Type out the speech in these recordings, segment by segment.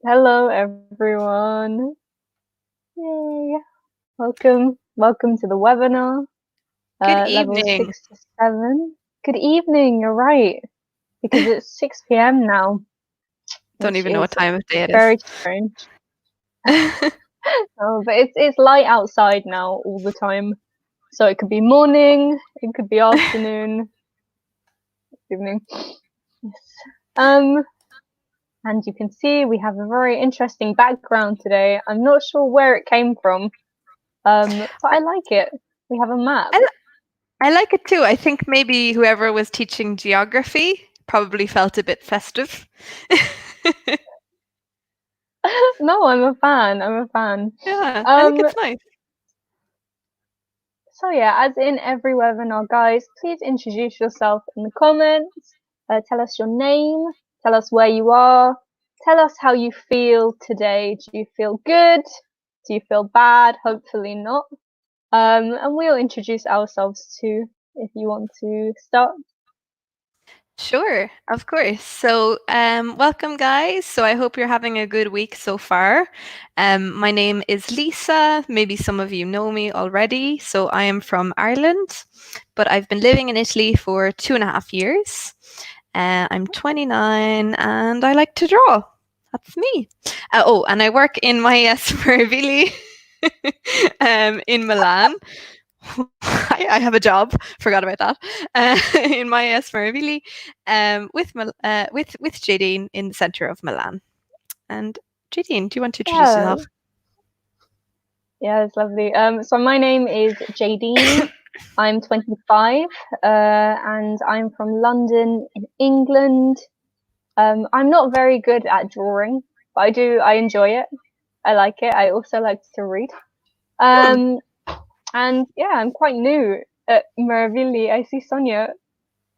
Hello, everyone. Yay. Welcome to the webinar, Good levels evening. 6 to 7. Good evening, you're right, because it's 6 p.m. now, Don't which even know what is time of day it is. very strange. But it's light outside now all the time. So it could be morning, it could be afternoon, evening. Yes. And you can see we have a very interesting background today. I'm not sure where it came from, but I like it. We have a map. I, I like it too. I think maybe whoever was teaching geography probably felt a bit festive. No, I'm a fan. I'm a fan. Yeah, I think Um, it's nice. so yeah, as in every webinar, guys, please introduce yourself in the comments. Tell us your name. Tell us where you are. Tell us how you feel today. Do you feel good? Do you feel bad? Hopefully not. And we'll introduce ourselves too if you want to start. Sure, of course. So, welcome, guys. So, I hope you're having a good week so far. My name is Lisa. Maybe some of you know me already. So, I am from Ireland, but I've been living in Italy for 2.5 years. I'm 29 and I like to draw. That's me. And I work in MyES Verbili in Milan. I have a job. Forgot about that. In MyES Verbili, with Jadene in the center of Milan. And Jadene, do you want to introduce Yeah, yourself? yeah, it's lovely. So my name is Jadene. I'm 25, and I'm from London in England. I'm not very good at drawing, but I enjoy it. I like it. I also like to read. Hmm. Um, and yeah, I'm quite new at Meravili. I see Sonia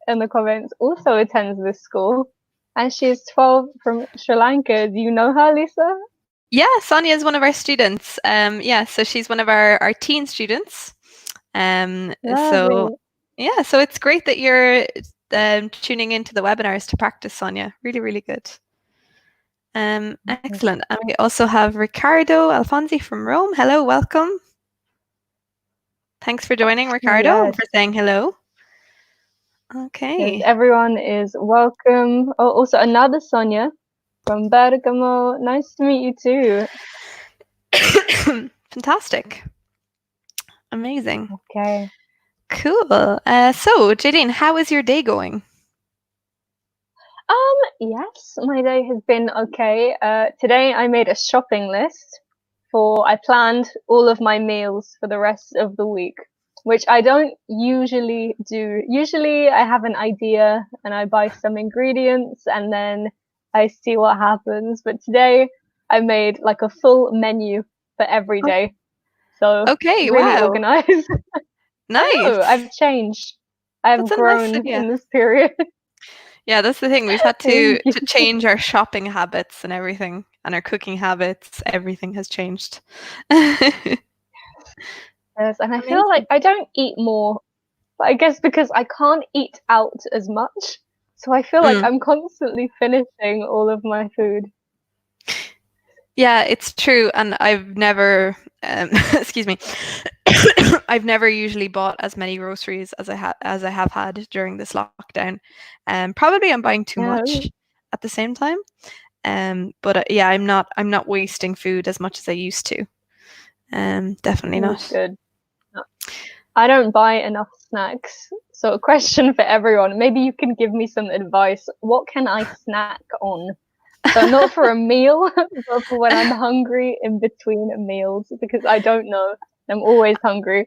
in the comments also attends this school, and she's 12 from Sri Lanka. Do you know her, Lisa? Yeah, Sonia is one of our students. Yeah, so she's one of our teen students. So Lovely. yeah, so it's great that you're tuning into the webinars to practice, Sonia. Really, really good. Excellent. And we also have Ricardo Alfonsi from Rome. Hello, welcome. Thanks for joining, Ricardo, and Yes. for saying hello. Yes, Okay. everyone is welcome. Oh, also another Sonia from Bergamo. Nice to meet you too. Fantastic. Amazing. Okay. Cool. So, Jadine, how is your day going? Yes, my day has been okay. Today I made a shopping list I planned all of my meals for the rest of the week, which I don't usually do. Usually I have an idea and I buy some ingredients and then I see what happens. But today I made like a full menu for every day. So Okay, really wow. organized. I know, Nice. I've changed. I've That's a nice grown idea. in this period. Yeah, that's the thing. We've had Thank to you. change our shopping habits and everything, and our cooking habits. Everything has changed. Yes, and I feel like Amazing. I don't eat more, but I guess because I can't eat out as much, so I feel like Mm. I'm constantly finishing all of my food. Yeah, it's true, and I've never, excuse me, I've never usually bought as many groceries as I have had during this lockdown. Probably I'm buying too Yeah, much at the same time. But yeah, I'm not wasting food as much as I used to. Definitely that's not. good. I don't buy enough snacks. So a question for everyone, maybe you can give me some advice. What can I snack on? So not for a meal, but for when I'm hungry in between meals, because I don't know. I'm always hungry.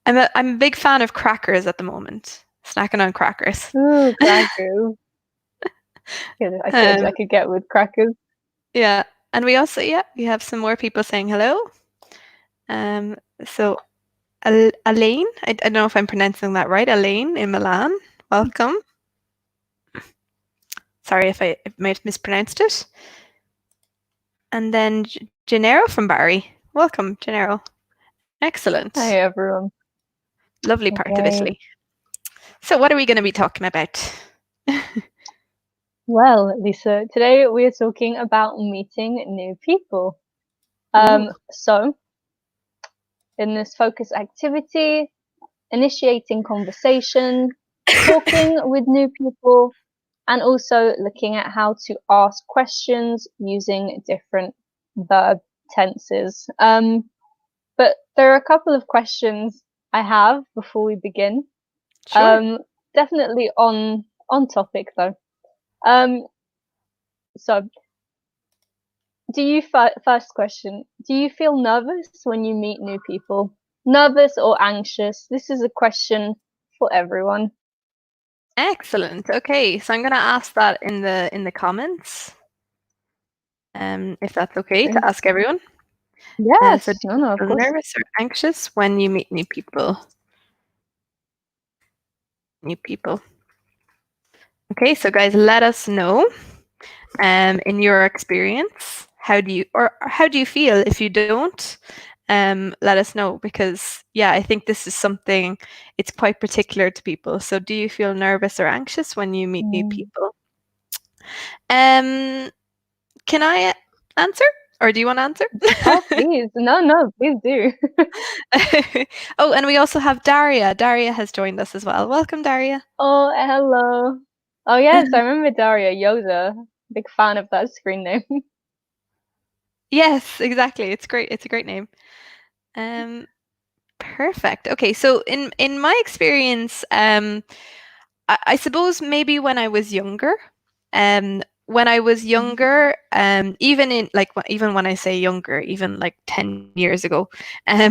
I'm a big fan of crackers at the moment. Snacking on crackers. Ooh, crackers. Yeah, I Um, could get with crackers. yeah, and we have some more people saying hello. Um, so Elaine, I don't know if I'm pronouncing that right. Elaine in Milan, welcome. Sorry if I might have mispronounced it. And then Gennaro from Bari, welcome, Gennaro. Hi Excellent, everyone. lovely part of Okay. Italy. So what are we going to be talking about? Well, Lisa, today we are talking about meeting new people. Ooh. So in this focus activity, initiating conversation, talking with new people, and also looking at how to ask questions using different verb tenses. But there are a couple of questions I have before we begin. Sure. Definitely on topic though. Um, so do you first question, do you feel nervous when you meet new people? Nervous or anxious? This is a question for everyone. Excellent. Okay, so I'm going to ask that in the comments, if that's okay to ask everyone. So do Yes, no, you no, of feel course. nervous or anxious when you meet new people? New people. Okay, so guys, let us know, in your experience, how do you feel if you don't? Let us know because yeah, I think this is something it's quite particular to people. So do you feel nervous or anxious when you meet new Mm. people? Um, can I answer, or do you want to answer? Oh, please. No, no, please do. Oh, and we also have Daria. Daria has joined us as well. Welcome, Daria. Oh, hello. Oh, yes, I remember Daria Yoda. Big fan of that screen name. Yes, exactly. It's great. It's a great name. Um, Perfect. Okay, so in my experience, I suppose maybe when I was younger, even in like even when I say younger, even like 10 years ago,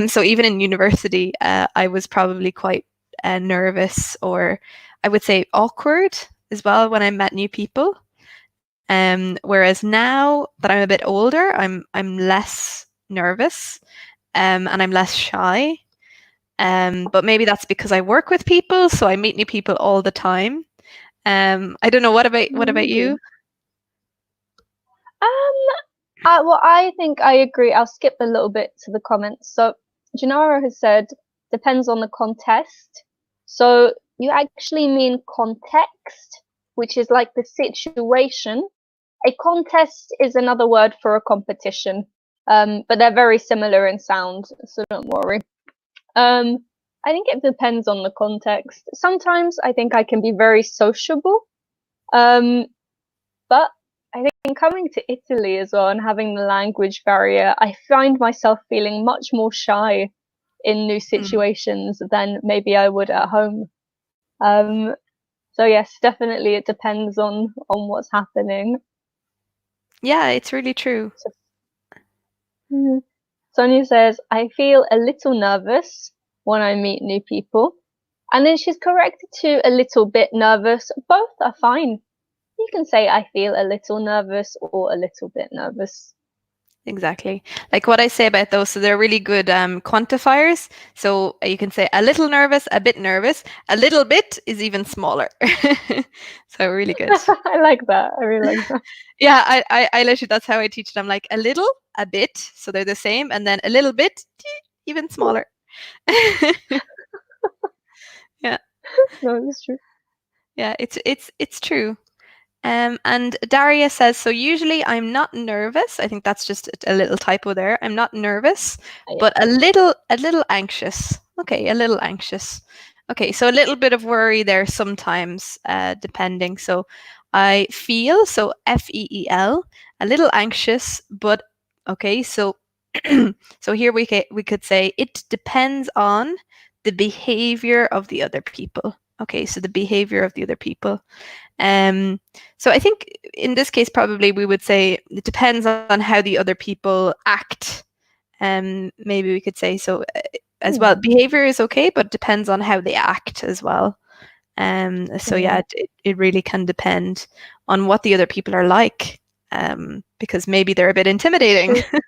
so even in university, I was probably quite nervous, or I would say awkward as well when I met new people. Whereas now that I'm a bit older, I'm less nervous, and I'm less shy. But maybe that's because I work with people, so I meet new people all the time. I don't know. What about you? Maybe. Well, I think I agree. I'll skip a little bit to the comments. So, Gennaro has said, depends on the context. So, you actually mean context, which is like the situation. A contest is another word for a competition, but they're very similar in sound, so don't worry. Um, I think it depends on the context. Sometimes I think I can be very sociable, um, but I think coming to Italy as well and having the language barrier, I find myself feeling much more shy in new Mm. situations than maybe I would at home. Um, so yes, definitely it depends on what's happening. Yeah, it's really true. So, mm, Sonia says, I feel a little nervous when I meet new people. And then she's corrected to a little bit nervous. Both are fine. You can say I feel a little nervous or a little bit nervous. Exactly. Like what I say about those, so they're really good quantifiers. So you can say a little nervous, a bit nervous, a little bit is even smaller. So really good. I like that. I really like that. Yeah, I literally that's how I teach it. I'm like a little, a bit, so they're the same, and then a little bit, even smaller. Yeah, No, it's true. yeah, it's true. And Daria says, so usually I'm not nervous. I think that's just a little typo there. I'm not nervous, Yeah. but a little anxious. Okay, a little anxious. Okay, so a little bit of worry there sometimes, depending. So I feel, so FEEL, a little anxious, but okay, so so here we could say it depends on the behavior of the other people. Okay, so the behavior of the other people. Um, so I think in this case, probably we would say it depends on how the other people act. Maybe we could say so as well. Hmm. Behavior is okay, but depends on how they act as well. So Yeah. yeah, it really can depend on what the other people are like, because maybe they're a bit It's intimidating. true.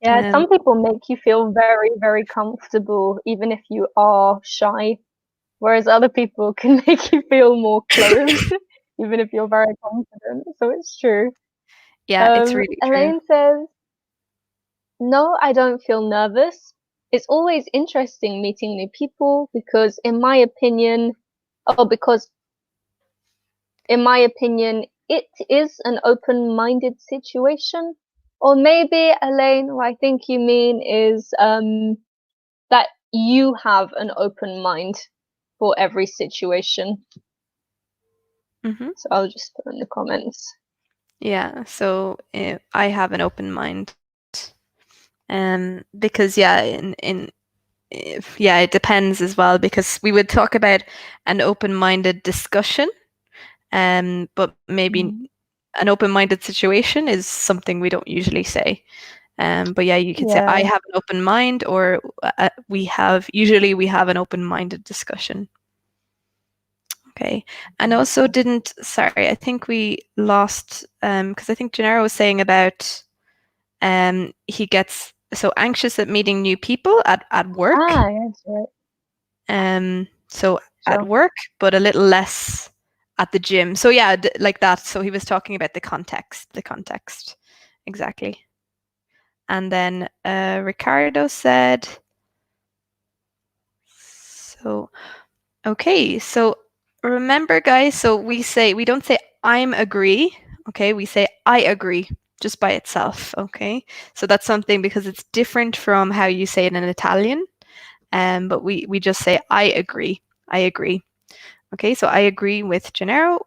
Yeah, um, some people make you feel very, very comfortable, even if you are shy, whereas other people can make you feel more closed, even if you're very confident. So it's true. yeah, it's really true. Elaine says, no, I don't feel nervous. It's always interesting meeting new people because, in my opinion, oh, because in my opinion, it is an open-minded situation. Or maybe, Elaine, what I think you mean is that you have an open mind for every situation. Mm-hmm. So I'll just put in the comments. Yeah, so I have an open mind. Because yeah, it depends as well, because we would talk about an open-minded discussion, but maybe an open-minded situation is something we don't usually say. But yeah, you could say I Yeah. have an open mind, or we have an open-minded discussion. Okay. And also sorry, I think we lost, because I think Gennaro was saying about he gets so anxious at meeting new people at work. Yes, right. So at Sure. work, but a little less at the gym. So yeah, like that. So he was talking about the context. Exactly. And then Ricardo said, so, okay, so remember, guys, so we don't say I'm agree, okay? We say I agree just by itself, okay? So that's something, because it's different from how you say it in Italian, but we just say I agree. I agree. Okay, so I agree with Gennaro.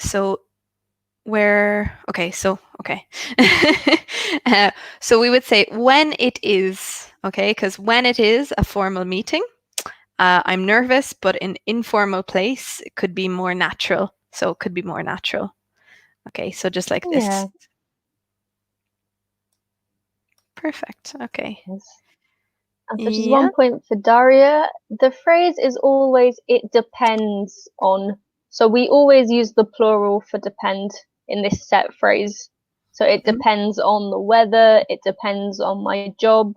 So we would say when it is, okay, because when it is a formal meeting, I'm nervous, but in informal place, it could be more natural. So it could be more natural. Okay, so just like this. Yeah. Perfect. Okay. Yes. And so just Yeah. one point for Daria. The phrase is always it depends on. So we always use the plural for depend in this set phrase. So it Mhm. depends on the weather, it depends on my job,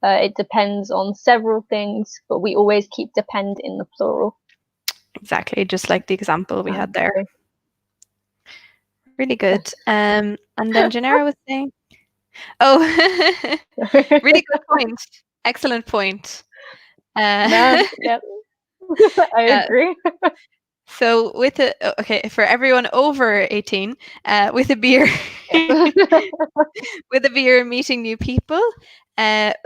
it depends on several things, but we always keep depend in the plural. Exactly, just like the example we had there. Okay. Really good. And then Gennaro was saying, oh, really good point. Excellent point. No, yep. I uh, agree. so okay, for everyone over 18, with a beer, with a beer, meeting new people.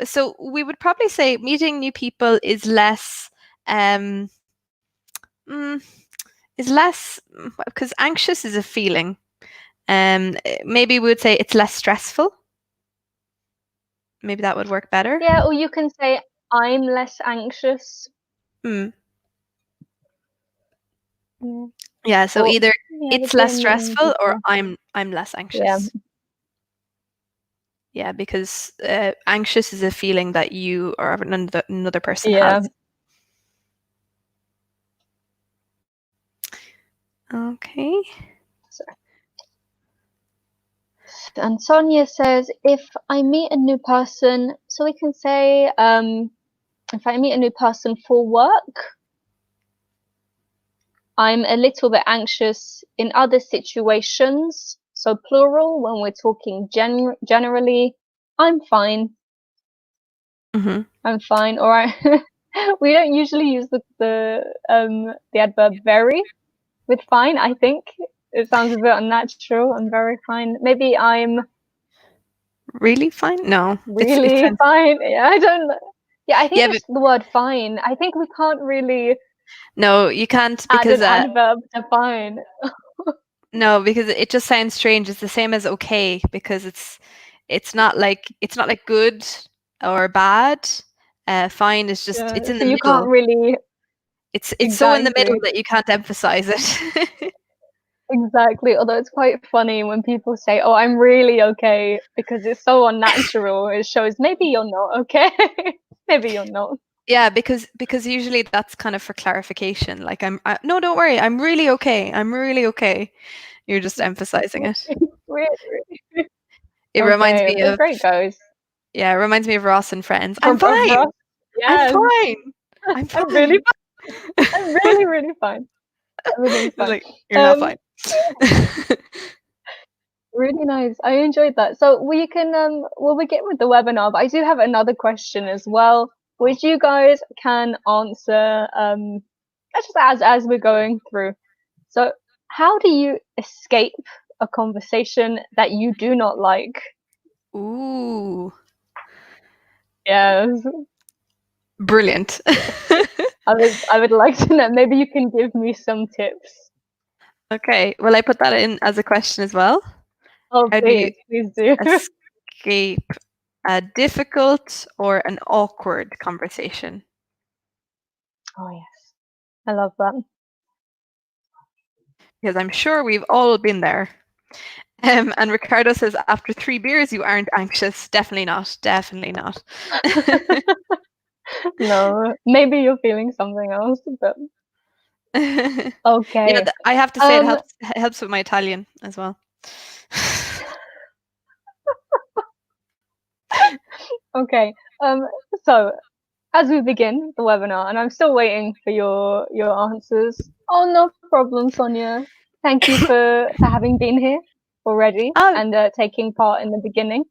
So we would probably say meeting new people is less, um, mm, because anxious is a feeling. Maybe we would say it's less stressful. Maybe that would work better. Yeah, or you can say I'm less anxious. Hmm. Yeah. Yeah, so Or either yeah, the it's beer less meeting stressful, or people. I'm less Yeah. anxious. Yeah, because anxious is a feeling that you or another person has. Yeah. Okay. And Sonia says, if I meet a new person, so we can say, if I meet a new person for work, I'm a little bit anxious in other situations. So plural, when we're talking generally, I'm fine. Mm-hmm. I'm fine. All right. We don't usually use the adverb very with fine. I think it sounds a bit unnatural. I'm very fine. Maybe I'm Really fine? No, it really sounds. fine. Yeah, I don't know. Yeah, I think Yeah, but just the word fine. I think we can't really no, you can't, add because an adverb to fine. no, because it just sounds strange. It's the same as okay, because it's not like good or bad. Fine is just, Yeah, it's in so the you can't middle. really It's so in the middle exactly that you can't emphasize it. exactly. Although it's quite funny when people say, "Oh, I'm really okay," because it's so unnatural. It shows maybe you're not okay. Maybe you're not. Yeah, because usually that's kind of for clarification. Like no, don't worry, I'm really okay. I'm really okay. You're just emphasizing it. Really. It reminds Okay, me but of great goes Yeah, it reminds me of Ross and Friends. I'm from fine. Ross. I'm Yes, fine. I'm I'm really, fine. I'm really, really fine. Everything's It's fine. like, you're not Um, fine. Really nice. I enjoyed that. So we can we'll begin with the webinar, but I do have another question as well, which you guys can answer just as we're going through. So, how do you escape a conversation that you do not like? Ooh, Yes, brilliant. I would like to know. Maybe you can give me some tips. Okay, well, I put that in as a question as well. Oh, How do you please do. escape a difficult or an awkward conversation? Oh yes, I love that. Because I'm sure we've all been there. And Ricardo says, after 3 beers, you aren't anxious. Definitely not. Definitely not. No, maybe you're feeling something else, but Yeah, okay. I have to say it Um, helps with my Italian as well. okay. So as we begin the webinar, and I'm still waiting for your answers. Oh, no problem, Sonia. Thank you for having been here already Oh, and taking part in the beginning.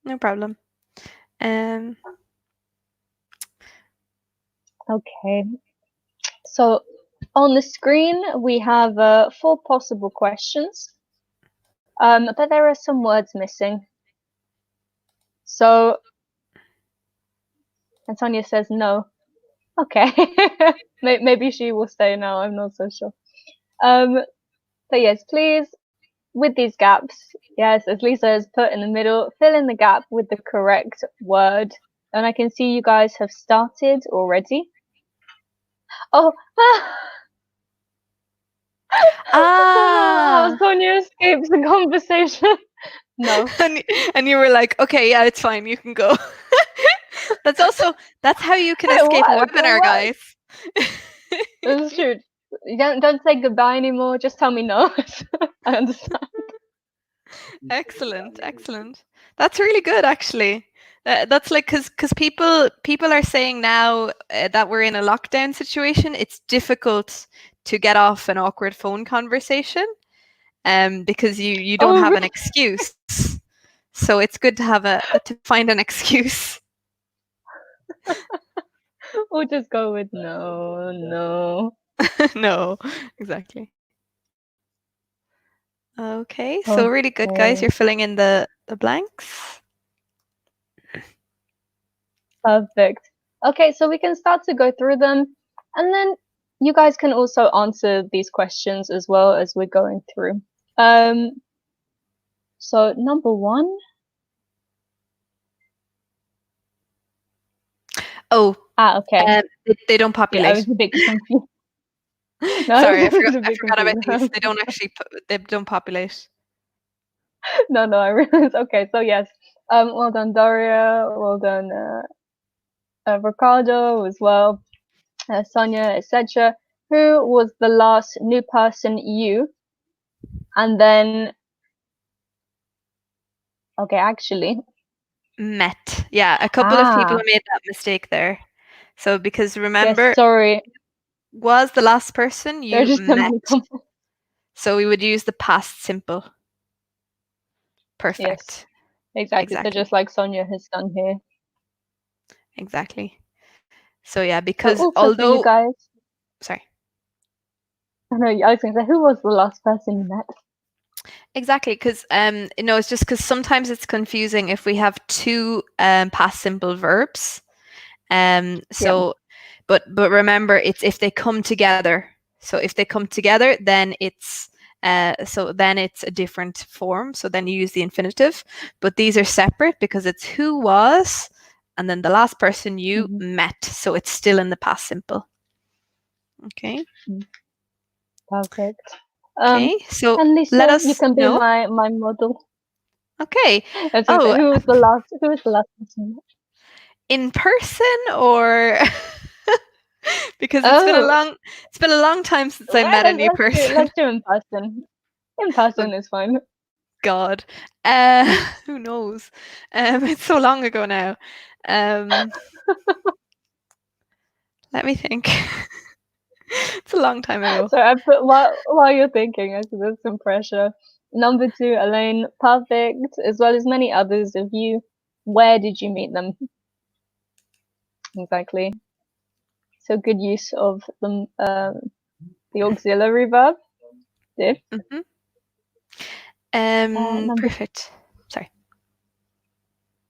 no problem. Um, Okay. So on the screen we have 4 possible questions, but there are some words missing. So, and Sonia says no. Okay. Maybe she will say no. I'm not so sure. So yes, please, with these gaps, yes, as Lisa has put in the middle, fill in the gap with the correct word. And I can see you guys have started already. Oh, I don't know how ah, Sonia escapes the conversation. No. and you were like, okay, yeah, it's fine, you can go. That's how you can It escape a worked. It webinar, worked. guys. That's true. You don't say goodbye anymore. Just tell me no. I understand. Excellent, excellent. That's really good, actually. That's like because people are saying now that we're in a lockdown situation, it's difficult to get off an awkward phone conversation, because you don't Oh, have an excuse. So it's good to have to find an excuse. we'll just go with no, no. No, exactly. Okay, so really good, guys. Okay, You're filling in the blanks. perfect. Okay, so we can start to go through them, and then you guys can also answer these questions as well as we're going through. Um, so number one. Oh, Okay. they don't Yeah, I populate. was a bit confused. No, I Sorry, was a I bit forgot about confused. these. They don't actually they don't populate. No, I realized. Okay, so yes. Well done, Daria. Well done, Ricardo as well, Sonia, etc. Who was the last new person you? And then, okay, actually, Met. Yeah, a couple of people ah, made that mistake there. So because yes, remember, sorry, was the last person there's you just so met. many comments. So we would use the past simple. Yes, Perfect. exactly. So Exactly. just like Sonia has done here. Exactly. So yeah, So because also for you although guys, sorry. I know I was going to say, who was the last person you met? Exactly, because it's just because sometimes it's confusing if we have two past simple verbs. Yep. So but remember, it's if they come together. So if they come together, then it's then it's a different form. So then you use the infinitive. But these are separate because it's who was, and then the last person you Mm-hmm. met. So it's still in the past simple. Okay. Perfect. Okay. So And let Lisa, you us can be know. my model. Okay. As I say, Oh, who was the last person you met? in person or because Oh, it's been a long time since I well, met a new person. let's do in person. In person is fine. God. Who knows? It's so long ago now. Um, let me think. It's a long time ago. So I put while you're thinking, I there's some pressure. Number two, Elaine, perfect, as well as many others of you. Where did you meet them? Exactly. So good use of the auxiliary verb, did. Perfect. Sorry.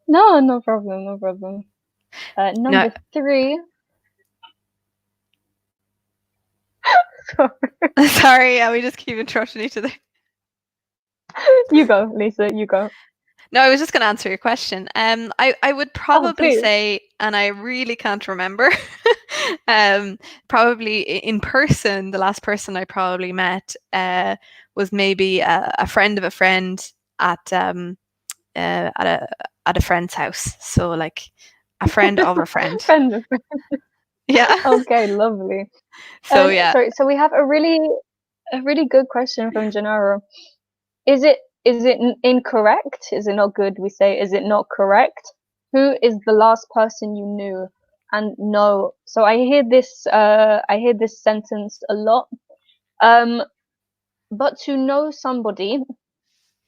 No problem, no problem. Number 3. Sorry, yeah, we just keep interrupting each other. You go, Lisa, you go. No, I was just going to answer your question. I would probably say, and I really can't remember, probably in person, the last person I probably met was maybe a friend of a friend at a friend's house. So like a friend of a friend. Friend of friend. Yeah. Okay, lovely. So yeah. So we have a really good question from Gennaro. Is it incorrect? Is it not good? We say, is it not correct? Who is the last person you knew? And no. So I hear this sentence a lot. But to know somebody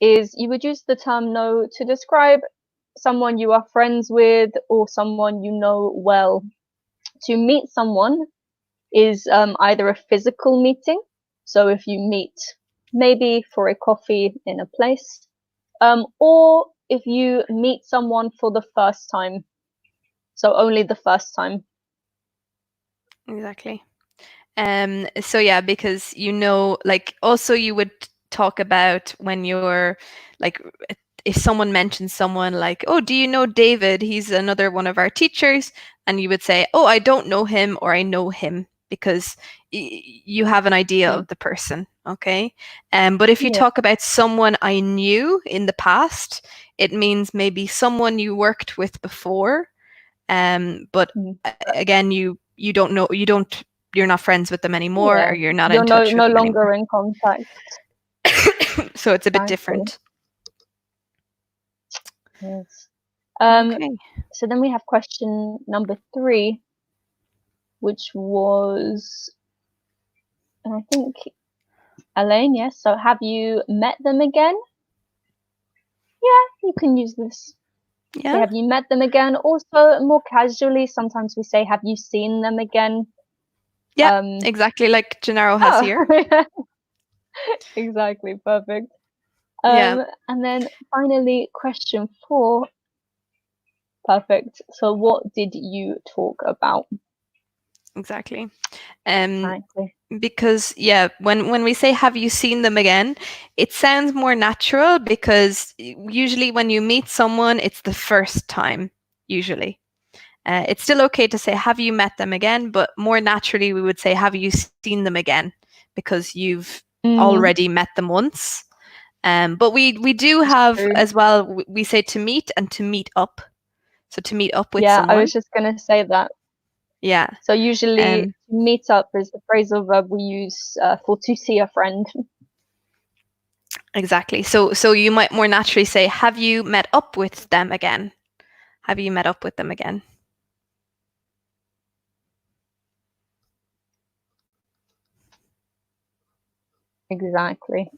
is, you would use the term know to describe someone you are friends with or someone you know well. To meet someone is either a physical meeting. So if you meet maybe for a coffee in a place, or if you meet someone for the first time. So only the first time. Exactly. So yeah, because like also you would talk about when you're like, if someone mentions someone like, oh, do you know David? He's another one of our teachers. And you would say, oh, I don't know him, or I know him, because you have an idea of the person. Okay. But if you talk about someone I knew in the past, it means maybe someone you worked with before. But again, you don't know, you're not friends with them anymore, or you're not in touch with no them longer anymore. in contact. So it's a bit different. Yes. Okay. So then we have question number 3, which was, I think, Elaine, yes. So have you met them again? Yeah, you can use this. Yeah. Say, have you met them again? Also, more casually, sometimes we say, have you seen them again? Yeah, exactly like Gennaro has here. Exactly, perfect. Yeah. And then finally, question 4. Perfect. So what did you talk about? Exactly. Exactly. Because yeah, when we say have you seen them again, it sounds more natural, because usually when you meet someone, it's the first time, usually. It's still okay to say have you met them again, but more naturally we would say have you seen them again, because you've already met them once. But we do have as well, we say to meet and to meet up. So to meet up with someone. I was just gonna say that. Yeah. So usually meet up is the phrasal verb we use for to see a friend. Exactly. So you might more naturally say, have you met up with them again? Have you met up with them again? Exactly.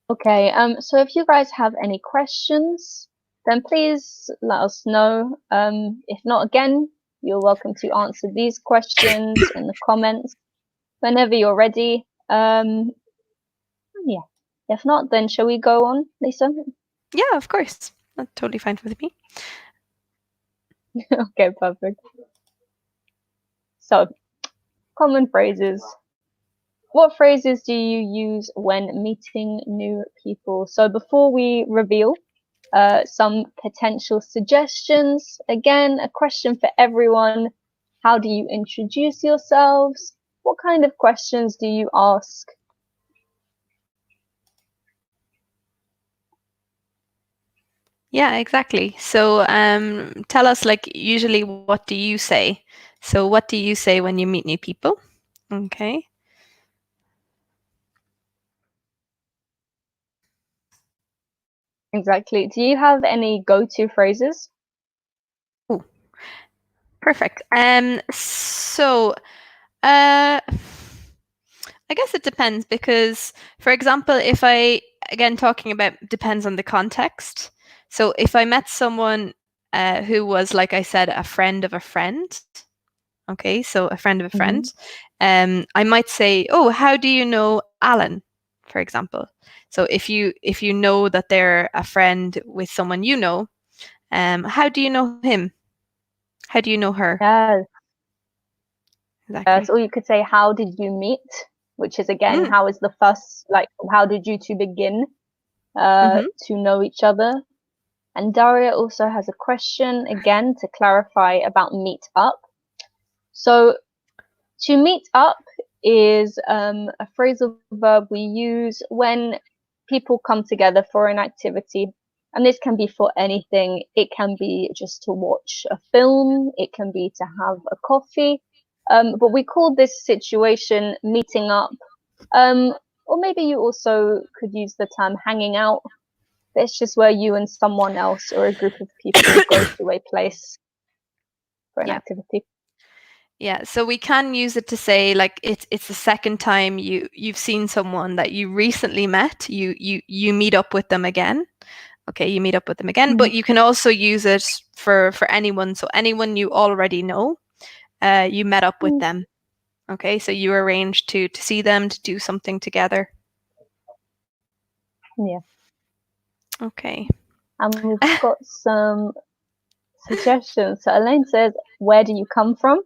Okay, so if you guys have any questions, then please let us know. If not, again, you're welcome to answer these questions in the comments whenever you're ready. Yeah. If not, then shall we go on, Lisa? Yeah, of course. That's totally fine with me. Okay, perfect. So, common phrases. What phrases do you use when meeting new people? So before we reveal some potential suggestions, again, a question for everyone. How do you introduce yourselves? What kind of questions do you ask? Yeah, exactly. So tell us, like, usually what do you say? So what do you say when you meet new people? Okay. Exactly. Do you have any go-to phrases? Ooh, perfect. So I guess it depends, because, for example, if I, again, talking about depends on the context. So if I met someone who was, like I said, a friend of a friend, Okay, so a friend of a friend. Mm-hmm. I might say, "Oh, how do you know Alan?" For example. So if you know that they're a friend with someone you know, how do you know him? How do you know her? Yes. Exactly. Or you could say, how did you meet? Which is again, Mm. how is the first, like, how did you two begin Mm-hmm. to know each other? And Daria also has a question again to clarify about meet up. So to meet up is a phrasal verb we use when people come together for an activity. And this can be for anything. It can be just to watch a film. It can be to have a coffee. But we call this situation meeting up. Um, or maybe you also could use the term hanging out. It's just where you and someone else or a group of people go to a place for an Yeah. activity. Yeah, so we can use it to say like it's the second time you've seen someone that you recently met. You meet up with them again. Okay, you meet up with them again, but Mm. you can also use it for anyone. So anyone you already know, you met up with them. Okay, so you arranged to see them to do something together. Yeah. Okay. And we've got some suggestions. So Elaine says, "Where do you come from?"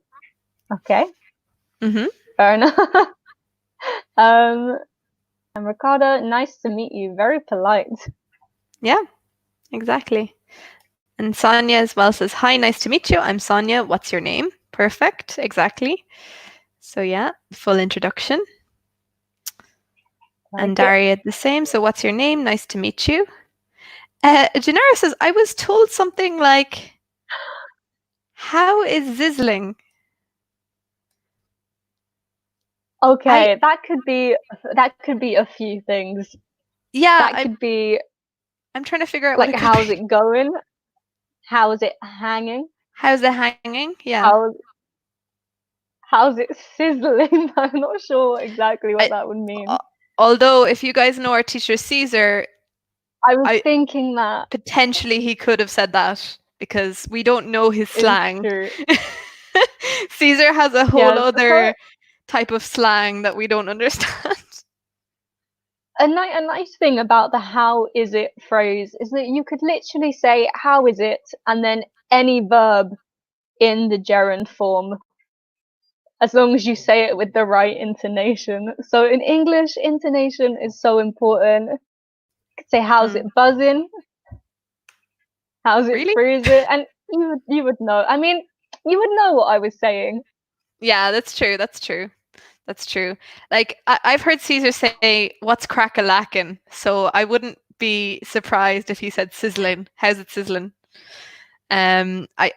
Okay, Mm-hmm. fair enough. um, and Ricardo, "Nice to meet you." Very polite. Yeah, exactly. And Sonia as well says, "Hi, nice to meet you. I'm Sonia. What's your name?" Perfect, exactly. So yeah, full introduction. Like And it. Daria the same. So what's your name? Nice to meet you. Janara says, I was told something like, how is sizzling? I Okay, that could be a few things. yeah, That could be I'm trying to figure out what like, it could how's be. it going? How's it hanging? How's it hanging? Yeah. How how's it sizzling? I'm not sure exactly what I, that would uh, mean. although if you guys know our teacher Caesar, I was I thinking that potentially he could have said that because we don't know his is slang. true. Caesar has a whole Yes, other type of slang that we don't understand. a nice thing about the "how is it" phrase is that you could literally say "how is it" and then any verb in the gerund form, as long as you say it with the right intonation. So in English, intonation is so important. You could say "how's Mm. it buzzing," "how's it Really? freezing," and you would know. I mean, you would know what I was saying. Yeah, that's true. That's true. That's true. Like I've heard Caesar say, "What's crack a lacking?" So I wouldn't be surprised if he said sizzling. How's it sizzling? I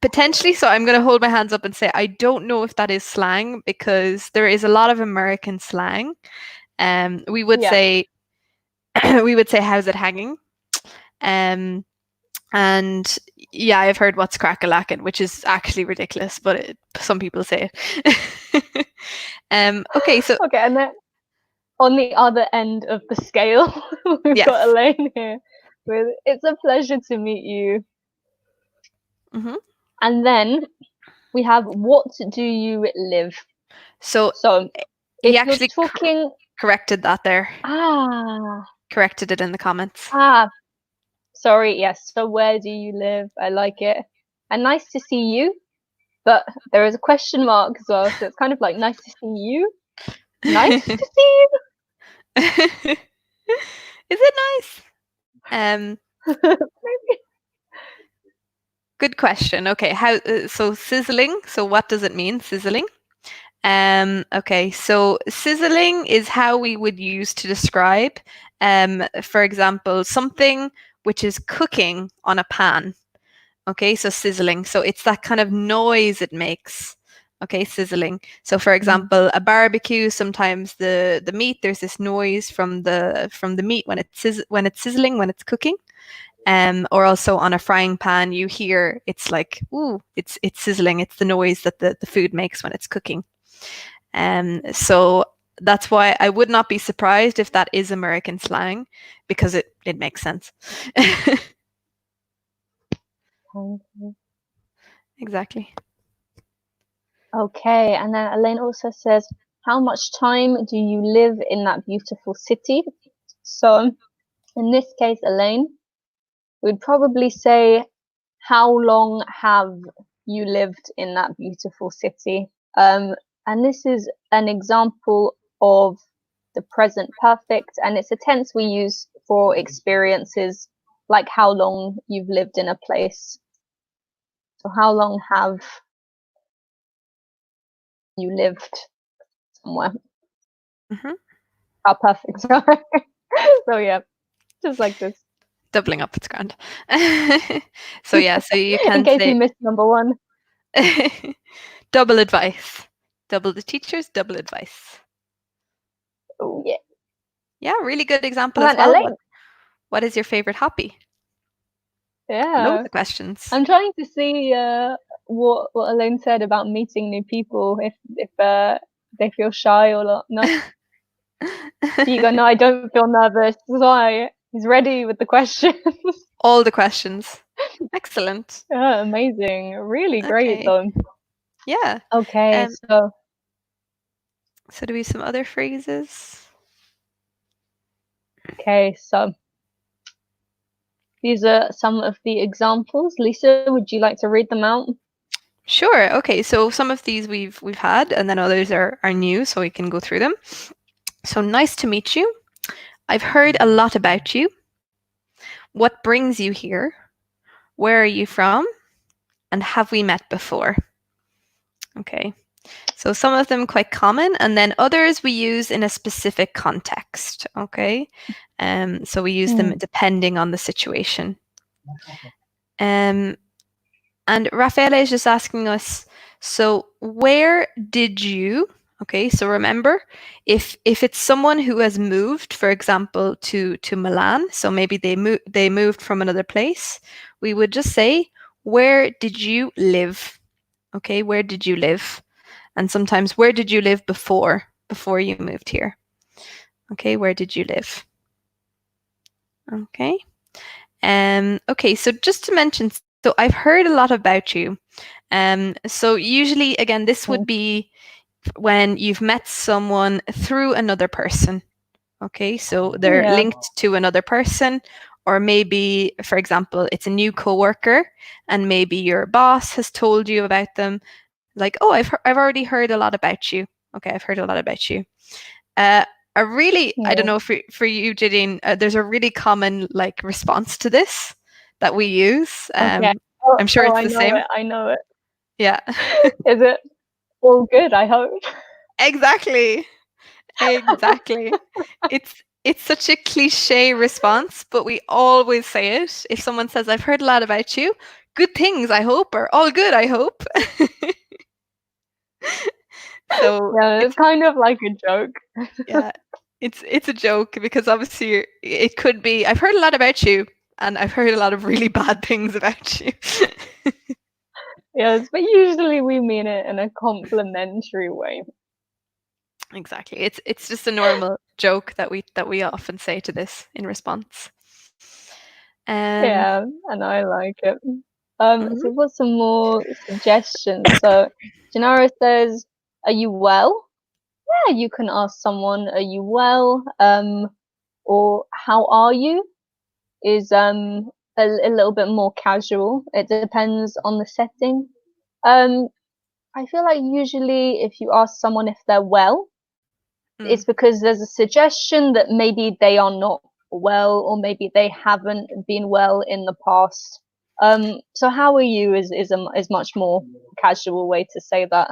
potentially. So I'm going to hold my hands up and say I don't know if that is slang because there is a lot of American slang. We would Yeah. say we would say, "How's it hanging?" Um, and yeah, I've heard "What's crack a lacking," which is actually ridiculous, but some people say it. Okay, so Okay, and then on the other end of the scale, we've got yes. Elaine here with "It's a pleasure to meet you." Hmm. And then we have "What do you live?" So So he if you're actually talking, corrected that there, ah, corrected it in the comments. ah, sorry, yes. So where do you live? I like it. And "nice to see you," but there is a question mark as well, so it's kind of like "nice to see you." Nice Is to see it nice? Um, you. Good question. Okay, how so sizzling? So what does it mean, sizzling? Okay, so sizzling is how we would use to describe, for example, something which is cooking on a pan. Okay, so sizzling. So it's that kind of noise it makes. Okay, sizzling. So for Mm. example, a barbecue, sometimes the meat, there's this noise from the meat when when it's sizzling, when it's cooking. Or also on a frying pan, you hear it's like, ooh, it's sizzling. It's the noise that the food makes when it's cooking. So that's why I would not be surprised if that is American slang because it makes sense. Exactly. Okay, and then Elaine also says, how much time do you live in that beautiful city? So in this case, Elaine, we'd probably say, how long have you lived in that beautiful city? And this is an example of the present perfect, and it's a tense we use for experiences like how long you've lived in a place. So how long have you lived somewhere? Mm-hmm. How perfect. So yeah, just like this. Doubling up, it's grand. So yeah, so you In can case you say missed number one. double advice. Double the teachers, double advice. Oh yeah. Yeah, really good example And as then well. Elaine. What is your favorite hobby? Loads Yeah. of questions. I'm trying to see what Elaine said about meeting new people, if they feel shy or not. No, you go. No, I don't feel nervous. That's why he's ready with the questions. All the questions. Excellent. Yeah, amazing, really great Okay. though. Yeah. Okay, Um, so so do we have some other phrases? so these are some of the examples. Lisa, would you like to read them out? Sure. Okay. So some of these we've had, and then others are new, so we can go through them. So nice to meet you. I've heard a lot about you. What brings you here? Where are you from? And have we met before? Okay. So some of them quite common, and then others we use in a specific context. Okay. So we use them Mm. depending on the situation. Um, and Rafaela is just asking us, so where did you? Okay, so remember, if it's someone who has moved, for example, to Milan, so maybe they moved from another place, we would just say, where did you live? Okay, where did you live? And sometimes, where did you live before you moved here? Okay, where did you live? Okay. Okay, so just to mention, so I've heard a lot about you. So usually, again, this would be when you've met someone through another person. Okay, so they're Yeah. linked to another person, or maybe, for example, it's a new coworker, and maybe your boss has told you about them. Like, oh, I've already heard a lot about you. Okay, I've heard a lot about you. Uh, I don't Yeah. know for you, Jadene, there's a really common like response to this that we use. Okay. Oh, I'm sure oh, it's I the know same. it. I know it. Yeah, Is it all good? I hope. exactly. Exactly. It's such a cliche response, but we always say it. If someone says, I've heard a lot about you, good things, I hope, or all good, I hope. So Yeah, it's it's kind of like a joke. yeah, it's a joke because obviously it could be I've heard a lot about you and I've heard a lot of really bad things about you. Yes, but usually we mean it in a complimentary way. Exactly. It's just a normal joke that we often say to this in response. Um Yeah, and I like it. mhm. So we've got some more suggestions. So Gennaro says, "Are you well?" Yeah, you can ask someone, "Are you well?" Or "How are you?" is a little bit more casual. It depends on the setting. Um, I feel like usually if you ask someone if they're well, it's Mm. because there's a suggestion that maybe they are not well or maybe they haven't been well in the past. So how are you is much more casual way to say that.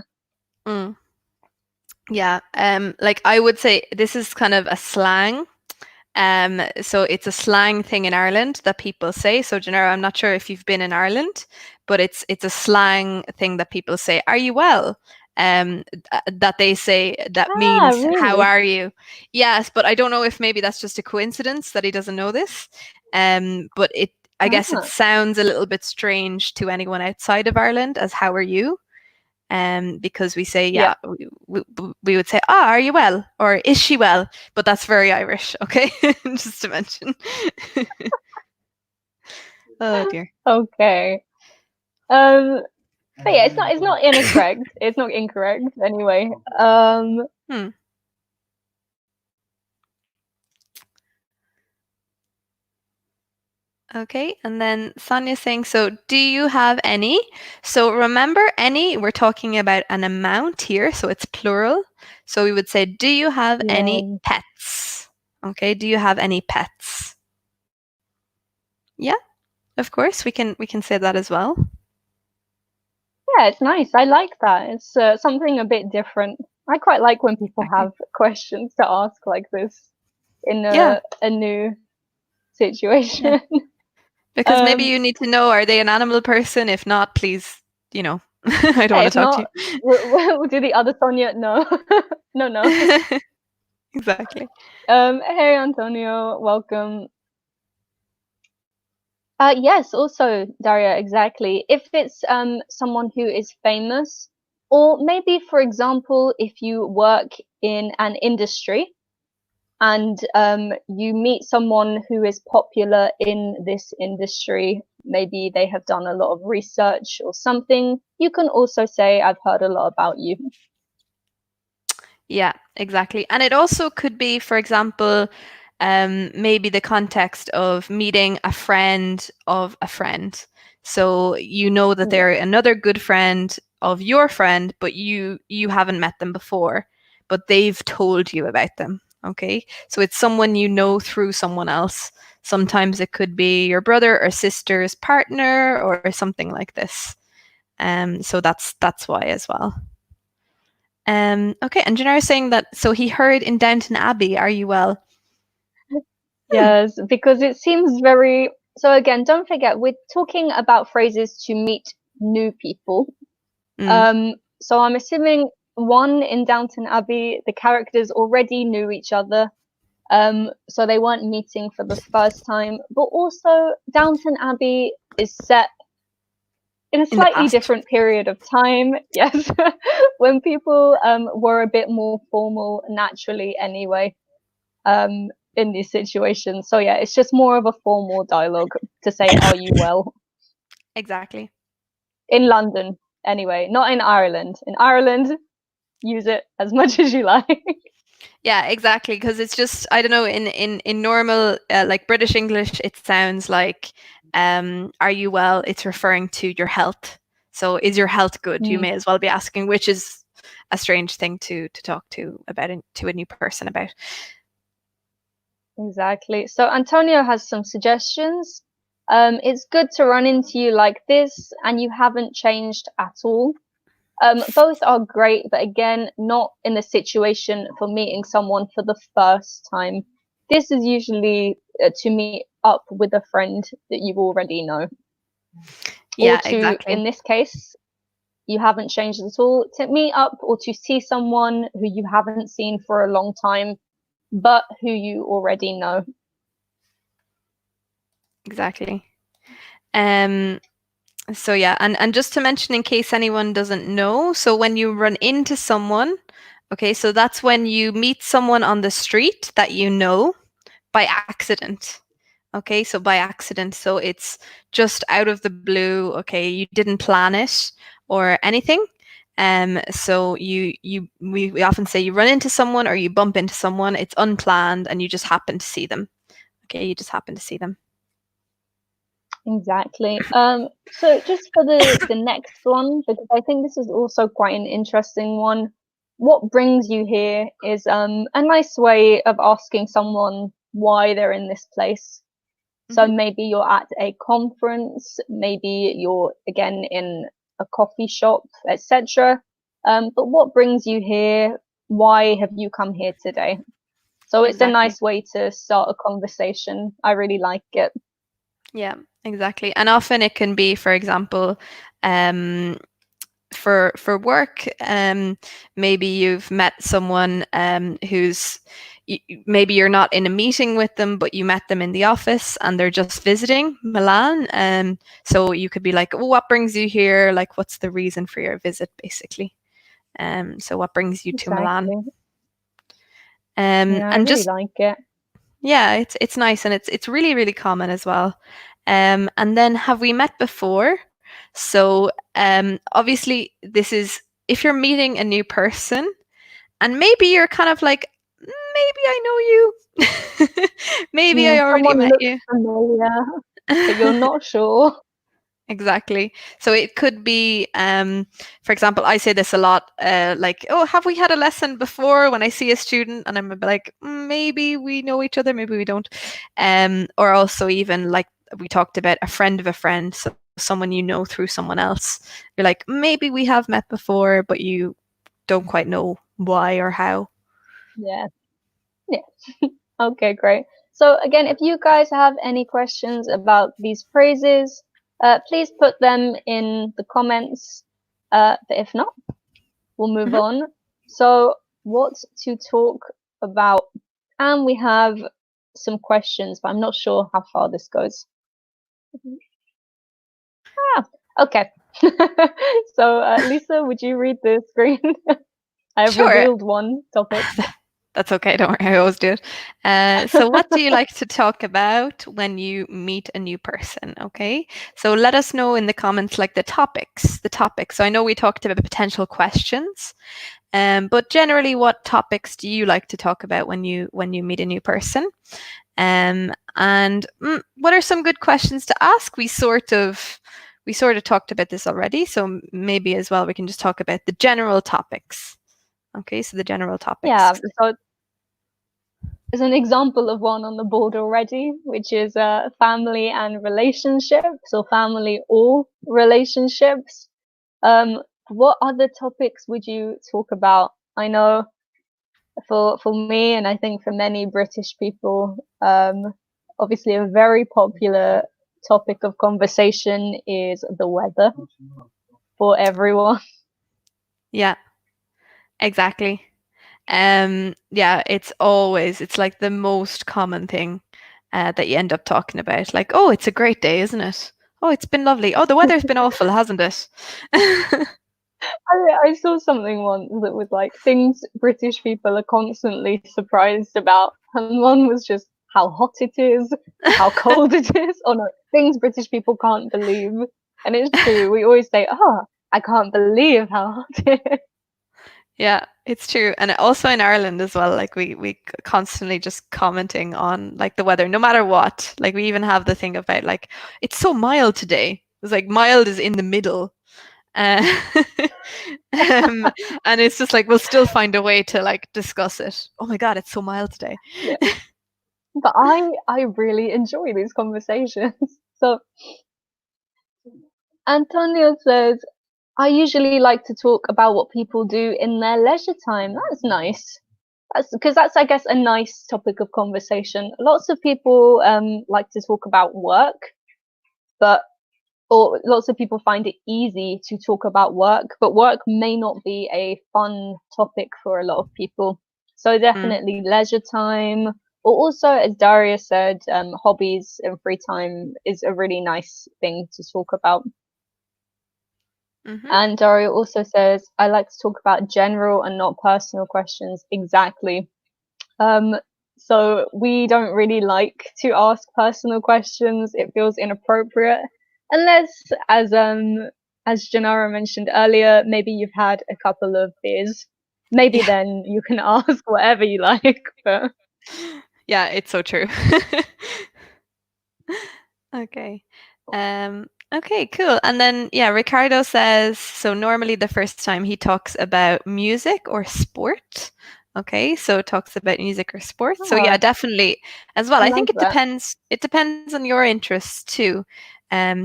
Mm. Yeah, like I would say this is kind of a slang. So it's a slang thing in Ireland that people say. So Gennaro, I'm not sure if you've been in Ireland, but it's a slang thing that people say, "Are you well?" That they say that Ah, means "How really? are you?" Yes, but I don't know if maybe that's just a coincidence that he doesn't know this. But I guess it Ah, sounds a little bit strange to anyone outside of Ireland as "How are you?" Because we say, yeah. yeah, we would say, ah, are you well? Or is she well? But that's very Irish, okay? Just to mention. Oh dear. Okay. Um, But yeah, it's not incorrect. It's not incorrect anyway. Hmm. Okay, and then Sonia's saying, so do you have any? So remember, any, we're talking about an amount here, so it's plural. So we would say, do you have any Yeah. pets? Okay, do you have any pets? Yeah, of course, we can say that as well. Yeah, it's nice. I like that. It's something a bit different. I quite like when people Okay. have questions to ask like this in Yeah, a new situation. yeah. Because maybe you need to know, are they an animal person? If not, please, I don't Yeah, want to if talk to not, we'll do the other Sonia. No, no. you. Exactly. Hey Antonio, welcome. Yes, also Daria, exactly. If it's someone who is famous, or maybe for example, if you work in an industry and you meet someone who is popular in this industry, maybe they have done a lot of research or something, you can also say, I've heard a lot about you. Yeah, exactly. And it also could be, for example, maybe the context of meeting a friend of a friend. So you know that Yeah, they're another good friend of your friend, but you haven't met them before, but they've told you about them. Okay. So it's someone you know through someone else. Sometimes it could be your brother or sister's partner or something like this. So that's why as well. Okay, and Janara is saying that, so he heard in Downton Abbey, are you well? Hmm. yes, because it seems very. So again, don't forget, we're talking about phrases to meet new people. Mm. So I'm assuming one in Downton Abbey, the characters already knew each other. So they weren't meeting for the first time. But also, Downton Abbey is set in a In the slightly past. different period of time. Yes, when people were a bit more formal naturally anyway. In these situations. So yeah, it's just more of a formal dialogue to say, "Are you well?" Exactly. In London, anyway, not in Ireland. In Ireland, use it as much as you like. Yeah, exactly. Because it's just, I don't know, in normal like British English, it sounds like are you well? It's referring to your health. So is your health good? You Mm, may as well be asking, which is a strange thing to talk to about to a new person about. exactly. So Antonio has some suggestions. It's good to run into you like this, and you haven't changed at all. Both are great, but again, not in the situation for meeting someone for the first time. This is usually to meet up with a friend that you already know, or Yeah, to, exactly. in this case, you haven't changed at all, to meet up or to see someone who you haven't seen for a long time, but who you already know. Exactly. Um, So yeah, and just to mention in case anyone doesn't know, so when you run into someone, okay, so that's when you meet someone on the street that you know by accident. Okay, so by accident. So it's just out of the blue, okay, you didn't plan it or anything. So we often say you run into someone or you bump into someone, it's unplanned and you just happen to see them. Okay, you just happen to see them. Exactly. So just for the next one, because I think this is also quite an interesting one. What brings you here is a nice way of asking someone why they're in this place. So Hmm. maybe you're at a conference, maybe you're again in a coffee shop, etc. But what brings you here? Why have you come here today? So it's a Exactly. nice way to start a conversation. I really like it. Yeah, exactly. And often it can be, for example, for work, maybe you've met someone who's maybe you're not in a meeting with them, but you met them in the office and they're just visiting Milan. So you could be like, oh, what brings you here? Like, what's the reason for your visit, basically? So what brings you to Milan? Exactly. Yeah, I And really just like it. yeah, it's nice and it's really really common as well. And then have we met before? So obviously, this is if you're meeting a new person, and maybe you're kind of like, maybe I know you, maybe I already Someone met looks you. familiar, but you're not sure. Exactly. So it could be, for example, I say this a lot, like, oh, have we had a lesson before? When I see a student, and I'm a bit like, maybe we know each other, maybe we don't. Or also even like we talked about a friend of a friend, so someone you know through someone else. You're like, maybe we have met before, but you don't quite know why or how. Yeah. Yeah. Okay, great. So again, if you guys have any questions about these phrases, please put them in the comments. But if not, we'll move Mhm. on. So what to talk about? And we have some questions, but I'm not sure how far this goes. Ah, okay. So Lisa, would you read the screen? I've Sure. revealed one topic. That's okay, don't worry, I always do it. So, what do you like to talk about when you meet a new person? Okay, so let us know in the comments, like the topics. The topics. So I know we talked about potential questions, but generally, what topics do you like to talk about when you meet a new person? And what are some good questions to ask? We sort of talked about this already, so maybe as well we can just talk about the general topics. Okay, so the general topics. Yeah, so there's an example of one on the board already, which is family and relationships, or family or relationships. What other topics would you talk about? I know for me, and I think for many British people, obviously a very popular topic of conversation is the weather for everyone. Yeah, exactly. Yeah, it's like the most common thing that you end up talking about. Like, oh, it's a great day, isn't it? Oh, it's been lovely. Oh, the weather's been awful, hasn't it? I saw something once that was like things British people are constantly surprised about, and one was just how hot it is, how cold it is. Oh no, things British people can't believe, and it's true. We always say, "Oh, I can't believe how hot it is." Yeah, it's true. And also in Ireland as well, like we constantly just commenting on like the weather, no matter what. Like we even have the thing about like it's so mild today. It's like mild is in the middle. Uh, um, and it's just like we'll still find a way to like discuss it. Oh my God, it's so mild today. Yeah, but I really enjoy these conversations. So Antonio says, I usually like to talk about what people do in their leisure time. That's nice. That's because that's, I guess, a nice topic of conversation. Lots of people like to talk about work, but or lots of people find it easy to talk about work, but work may not be a fun topic for a lot of people. So Mm, definitely leisure time, or also, as Daria said, hobbies and free time is a really nice thing to talk about. hmm. And Daria also says, I like to talk about general and not personal questions. Exactly. Um, so we don't really like to ask personal questions. It feels inappropriate. Unless, as Janara mentioned earlier, maybe you've had a couple of beers. Maybe Yeah, then you can ask whatever you like. But yeah, it's so true. Okay. Okay, cool. And then, yeah, Ricardo says, so normally the first time he talks about music or sport. Okay, so talks about music or sport. So yeah, ah, definitely as well. I I like think it that. depends. It depends on your interests too,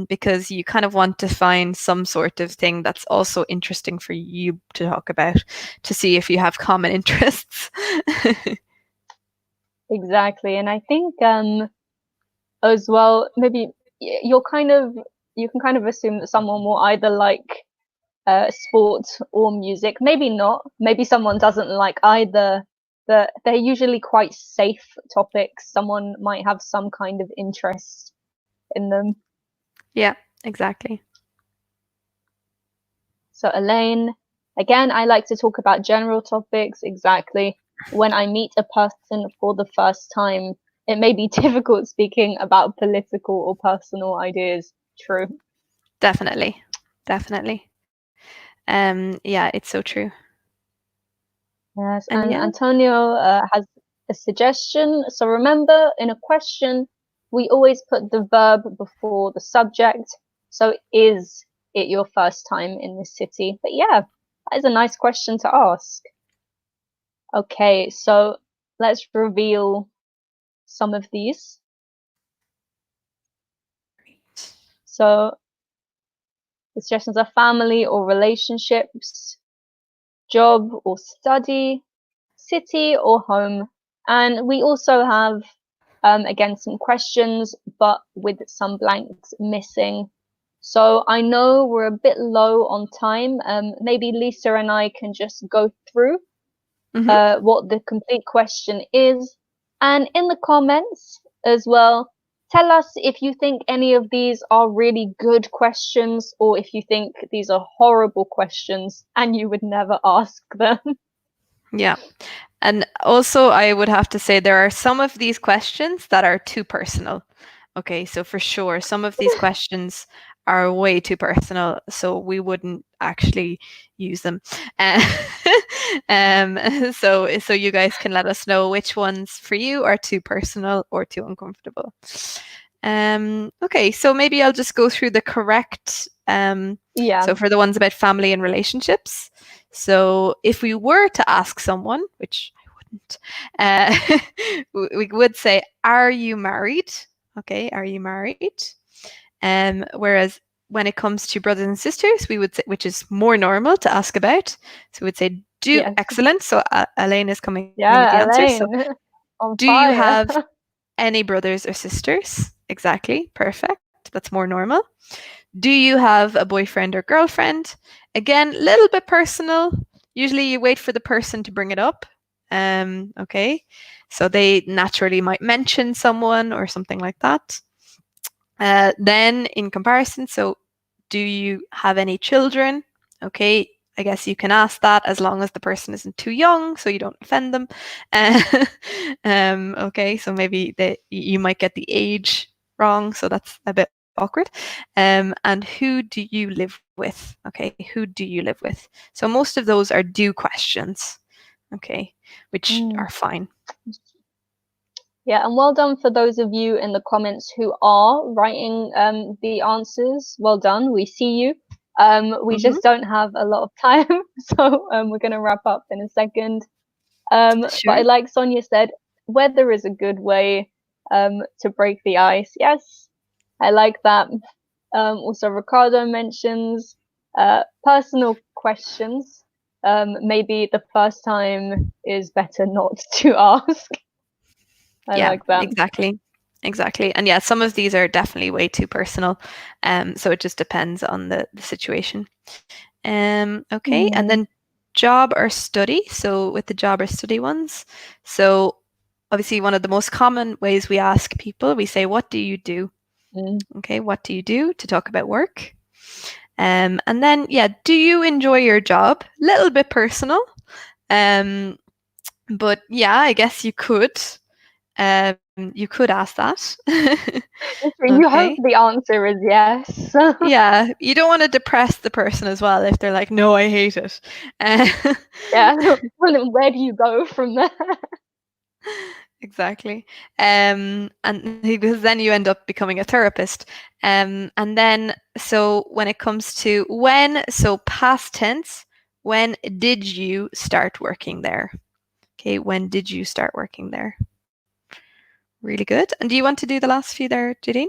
because you kind of want to find some sort of thing that's also interesting for you to talk about to see if you have common interests. Exactly. And I think as well, maybe you're kind of you can kind of assume that someone will either like sport or music. Maybe not. Maybe someone doesn't like either. But they're usually quite safe topics. Someone might have some kind of interest in them. Yeah, exactly. So Elaine, again, I like to talk about general topics. Exactly. When I meet a person for the first time, it may be difficult speaking about political or personal ideas. True. Definitely. Definitely. Yeah, it's so true. Yes, And and yeah. Antonio has a suggestion. So remember, in a question, we always put the verb before the subject. So is it your first time in this city? But yeah, that is a nice question to ask. Okay, so let's reveal some of these. So the suggestions are family or relationships, job or study, city or home. And we also have, again, some questions, but with some blanks missing. So I know we're a bit low on time. Maybe Lisa and I can just go through Mm-hmm. what the complete question is. And in the comments as well, tell us if you think any of these are really good questions or if you think these are horrible questions and you would never ask them. Yeah. And also, I would have to say there are some of these questions that are too personal. Okay, so for sure, some of these questions are way too personal, so we wouldn't actually use them. Uh, so you guys can let us know which ones for you are too personal or too uncomfortable. Okay, so maybe I'll just go through the correct. Yeah. So for the ones about family and relationships. So if we were to ask someone, which I wouldn't, we would say, "Are you married?" Okay, are you married? Whereas when it comes to brothers and sisters, we would say, which is more normal to ask about. So we would say, "Do Yes. excellent." So Elaine is coming in with the Yeah, answer. So, Elaine, on do you fire. have any brothers or sisters? Exactly, perfect. That's more normal. Do you have a boyfriend or girlfriend? Again, a little bit personal. Usually you wait for the person to bring it up. Okay. So they naturally might mention someone or something like that. Then in comparison, so do you have any children? Okay. I guess you can ask that as long as the person isn't too young, so you don't offend them. Uh, okay, so maybe you might get the age wrong, so that's a bit awkward. And who do you live with? Okay, who do you live with? So most of those are do questions, okay, which Mm. are fine. Yeah, and well done for those of you in the comments who are writing the answers. Well done. We see you. We Mm-hmm. just don't have a lot of time, so we're going to wrap up in a second. But I Sure. like Sonia said, weather is a good way to break the ice. Yes, I like that. Also, Ricardo mentions personal questions. Maybe the first time is better not to ask. I Yeah, like that. exactly. Exactly. And yeah, some of these are definitely way too personal. So it just depends on the situation. Okay. And Mm, then job or study. So with the job or study ones. So obviously one of the most common ways we ask people, we say, what do you do? mm. Okay, what do you do to talk about work? And then, yeah, do you enjoy your job? Little bit personal. Um, but yeah, I guess you could ask that. You hope Okay. the answer is yes. Yeah, you don't want to depress the person as well if they're like, no, I hate it. Uh, Yeah. Well, then where do you go from there? exactly. And because then you end up becoming a therapist. And then, so when it comes to when, so past tense, when did you start working there? Okay, when did you start working there? Really good. And do you want to do the last few there, Jadine?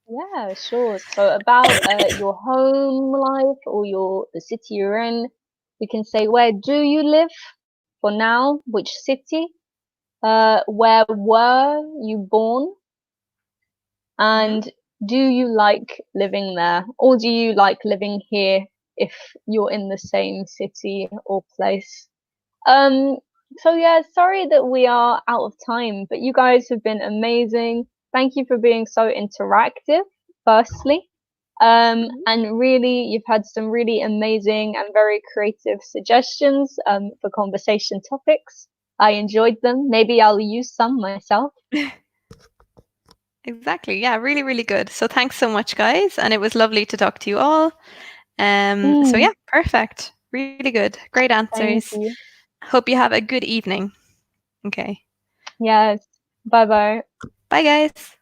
Yeah, sure. So about your home life or your the city you're in, we can say where do you live for now, which city, where were you born, Mm-hmm. and do you like living there, or do you like living here if you're in the same city or place? Um, so yeah, sorry that we are out of time, but you guys have been amazing. Thank you for being so interactive, firstly. And really, you've had some really amazing and very creative suggestions, for conversation topics. I enjoyed them. Maybe I'll use some myself. Exactly. Yeah, really, really good. So thanks so much, guys. And it was lovely to talk to you all. So Mm, yeah, perfect. Really good. Great thank answers. you. Hope you have a good evening. Okay. Yes. Bye bye. Bye, guys.